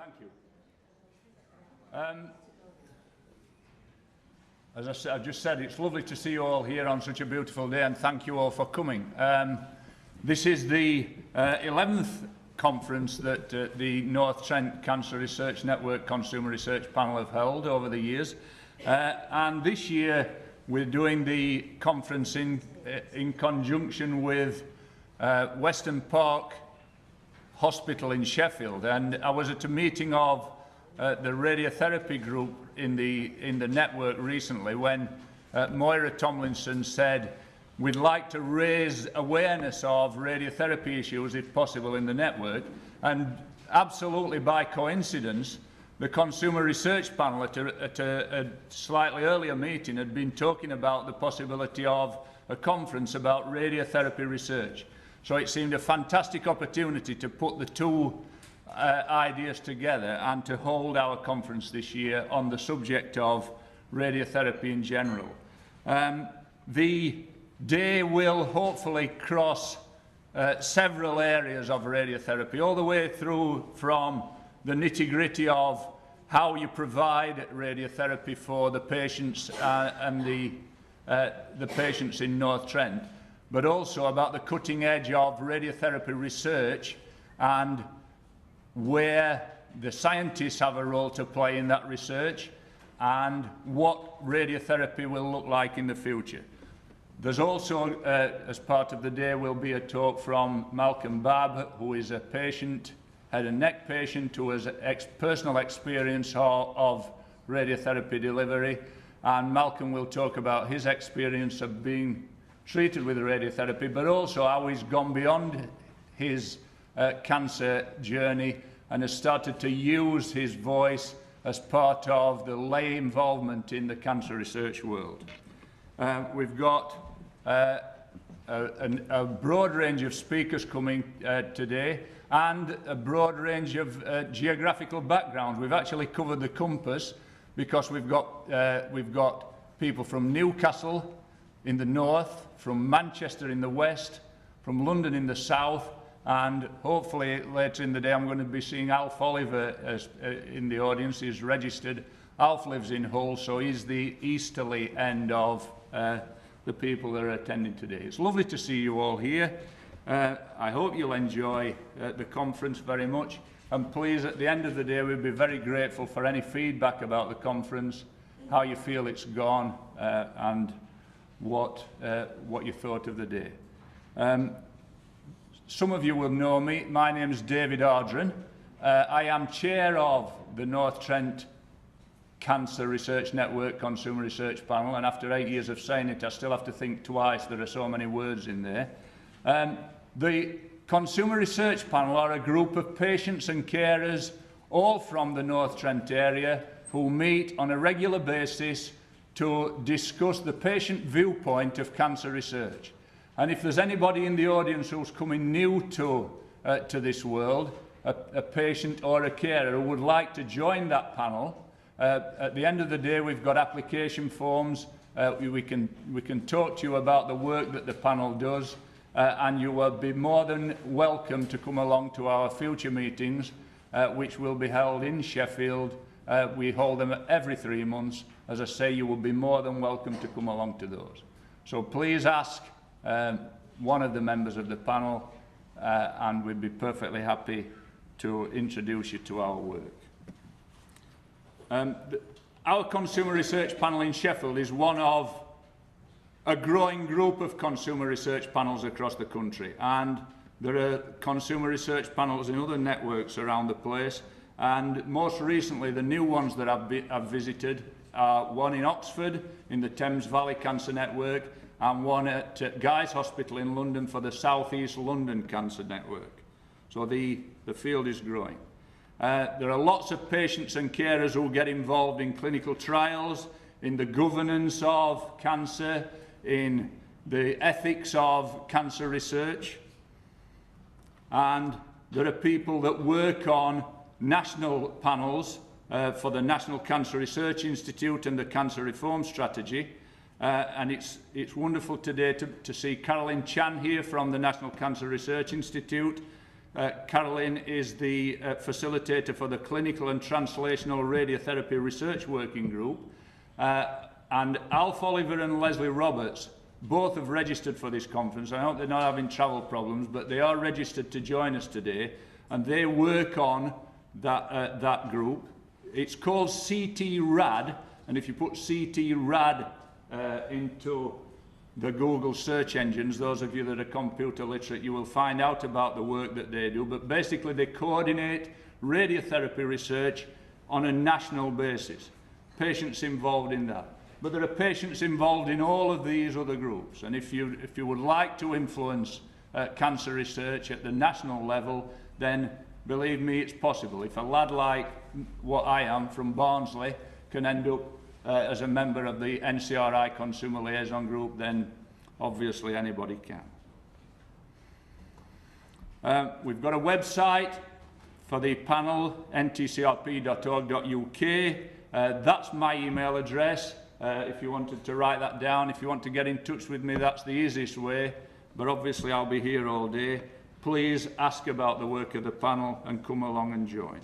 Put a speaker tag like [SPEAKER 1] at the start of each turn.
[SPEAKER 1] Thank you. As I've just said, it's lovely to see you all here on such a beautiful day, and thank you all for coming. This is the 11th conference that the North Trent Cancer Research Network Consumer Research Panel have held over the years. And this year we're doing the conference in conjunction with Western Park Hospital in Sheffield. And I was at a meeting of the radiotherapy group in the network recently when Moira Tomlinson said, we'd like to raise awareness of radiotherapy issues, if possible, in the network. And absolutely by coincidence, the Consumer Research Panel at a slightly earlier meeting had been talking about the possibility of a conference about radiotherapy research. So it seemed a fantastic opportunity to put the two ideas together and to hold our conference this year on the subject of radiotherapy in general. The day will hopefully cross several areas of radiotherapy, all the way through from the nitty-gritty of how you provide radiotherapy for the patients and the patients in North Trent, but also about the cutting edge of radiotherapy research and where the scientists have a role to play in that research and what radiotherapy will look like in the future. There's also, as part of the day, will be a talk from Malcolm Babb, who is a patient, head and neck patient, who has personal experience of radiotherapy delivery. And Malcolm will talk about his experience of being treated with radiotherapy, but also how he's gone beyond his cancer journey and has started to use his voice as part of the lay involvement in the cancer research world. We've got a broad range of speakers coming today and a broad range of geographical backgrounds. We've actually covered the compass because we've got people from Newcastle in the north, from Manchester in the west, from London in the south, and hopefully later in the day I'm going to be seeing Alf Oliver in the audience. He's registered. Alf lives in Hull, so he's the easterly end of the people that are attending today. It's lovely to see you all here. I hope you'll enjoy the conference very much. And please, at the end of the day, we'd be very grateful for any feedback about the conference, how you feel it's gone, and what you thought of the day. Some of you will know me. My name is David Ardren. I am chair of the North Trent Cancer Research Network Consumer Research Panel, and after 8 years of saying it, I still have to think twice. There are so many words in there. The Consumer Research Panel are a group of patients and carers, all from the North Trent area, who meet on a regular basis to discuss the patient viewpoint of cancer research. And if there's anybody in the audience who's coming new to this world, a patient or a carer who would like to join that panel, at the end of the day, we've got application forms. We can talk to you about the work that the panel does, and you will be more than welcome to come along to our future meetings, which will be held in Sheffield. We hold them every 3 months. As I say, you will be more than welcome to come along to those. So please ask one of the members of the panel, and we'd be perfectly happy to introduce you to our work. Our Consumer Research Panel in Sheffield is one of a growing group of consumer research panels across the country, and there are consumer research panels in other networks around the place, and most recently the new ones that I've visited are one in Oxford in the Thames Valley Cancer Network and one at Guy's Hospital in London for the South East London Cancer Network. So the field is growing. There are lots of patients and carers who get involved in clinical trials, in the governance of cancer, in the ethics of cancer research. And there are people that work on national panels for the National Cancer Research Institute and the Cancer Reform Strategy. And it's wonderful today to see Carolyn Chan here from the National Cancer Research Institute, Caroline is the facilitator for the Clinical and Translational Radiotherapy Research Working Group. And Alf Oliver and Leslie Roberts both have registered for this conference. I hope they're not having travel problems, but they are registered to join us today, and they work on that group. It's called CT-RAD, and if you put CT-RAD into the Google search engines, those of you that are computer literate, you will find out about the work that they do. But basically they coordinate radiotherapy research on a national basis. Patients involved in that. But there are patients involved in all of these other groups. And if you would like to influence cancer research at the national level, then believe me, it's possible. If a lad like what I am from Barnsley can end up as a member of the NCRI Consumer Liaison Group, then obviously anybody can. We've got a website for the panel, ntcrp.org.uk. That's my email address. If you wanted to write that down, if you want to get in touch with me, that's the easiest way. But obviously I'll be here all day. Please ask about the work of the panel and come along and join.